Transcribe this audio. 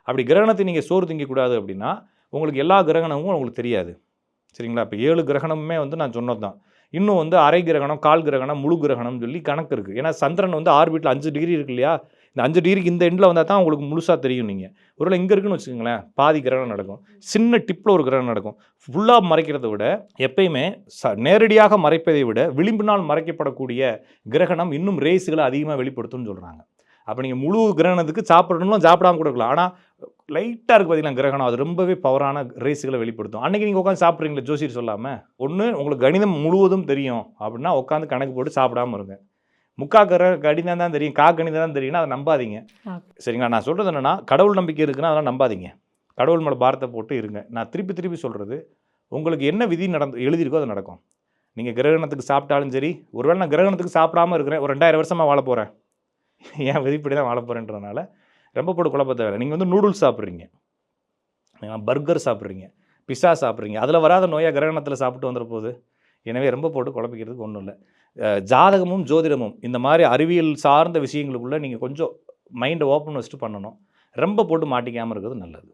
அப்படி கிரகணத்தை நீங்கள் சோறு திங்கக்கூடாது அப்படின்னா உங்களுக்கு எல்லா கிரகணமும் உங்களுக்கு தெரியாது. சரிங்களா? இப்போ 7 கிரகணமுமே வந்து நான் சொன்னது தான். இன்னும் வந்து அரை கிரகணம், கால் கிரகணம், முழு கிரகணம்னு சொல்லி கணக்கு இருக்குது. ஏன்னா சந்திரன் வந்து ஆர்பிட்டில் 5 டிகிரி இருக்கு இல்லையா? இந்த 5 டிகிரிக்கு இந்த எண்டில் வந்தால் தான் உங்களுக்கு முழுசாக தெரியும். நீங்கள் ஒருவேளை இங்கே இருக்குன்னு வச்சுக்கோங்களேன், பாதி கிரகணம் நடக்கும். சின்ன டிப்பில் ஒரு கிரகணம் நடக்கும். ஃபுல்லாக மறைக்கிறத விட எப்பயுமே நேரடியாக மறைப்பதை விட விளிம்பினால் மறைக்கப்படக்கூடிய கிரகணம் இன்னும் ரேஸுகளை அதிகமாக வெளிப்படுத்தும்னு சொல்கிறாங்க. அப்போ நீங்கள் முழு கிரகணத்துக்கு சாப்பிடணும்னா சாப்பிடாம கூட இருக்கலாம். ஆனால் லைட்டாக இருக்குது பார்த்தீங்கன்னா கிரகணம், அது ரொம்பவே பவரான ரேஸுகளை வெளிப்படுத்தும். அன்றைக்கி நீங்கள் உட்காந்து சாப்பிட்றீங்களே ஜோசியர் சொல்லாமல், ஒன்று உங்களுக்கு கணிதம் முழுவதும் தெரியும் அப்படின்னா உட்காந்து கணக்கு போட்டு சாப்பிடாமல் இருங்க. கணிதம் தான் தெரியும், கணிதம் தான் தெரியும்னா அதை நம்பாதீங்க. சரிங்களா? நான் சொல்கிறது என்னென்னா, கடவுள் நம்பிக்கை இருக்குன்னா அதெல்லாம் நம்பாதீங்க. கடவுள் மேலே பாரத்தை போட்டு இருங்க. நான் திருப்பி சொல்கிறது, உங்களுக்கு என்ன விதி எழுதியிருக்கோ அது நடக்கும். நீங்கள் கிரகணத்துக்கு சாப்பிட்டாலும் சரி, ஒருவேளை நான் கிரகணத்துக்கு சாப்பிடாமல் இருக்கிறேன், ஒரு 2000 வருஷமாக வாழ போகிறேன், என் விதிப்படி தான் வாழ போகிறேன்றதுனால ரொம்ப போட்டு குழப்ப தேவை. நீங்கள் வந்து நூடுல்ஸ் சாப்பிட்றீங்க, பர்கர் சாப்பிட்றீங்க, பிஸ்ஸா சாப்பிட்றீங்க, அதில் வராத நோயாக கிரகணத்தில் சாப்பிட்டு வந்துட போகுது. எனவே ரொம்ப போட்டு குழப்பிக்கிறதுக்கு ஒன்றும் இல்லை. ஜாதகமும் ஜோதிடமும் இந்த மாதிரி அறிவியல் சார்ந்த விஷயங்களுக்குள்ளே நீங்கள் கொஞ்சம் மைண்டை ஓப்பன் வச்சுட்டு பண்ணணும். ரொம்ப போட்டு மாட்டிக்காமல் இருக்கிறது நல்லது.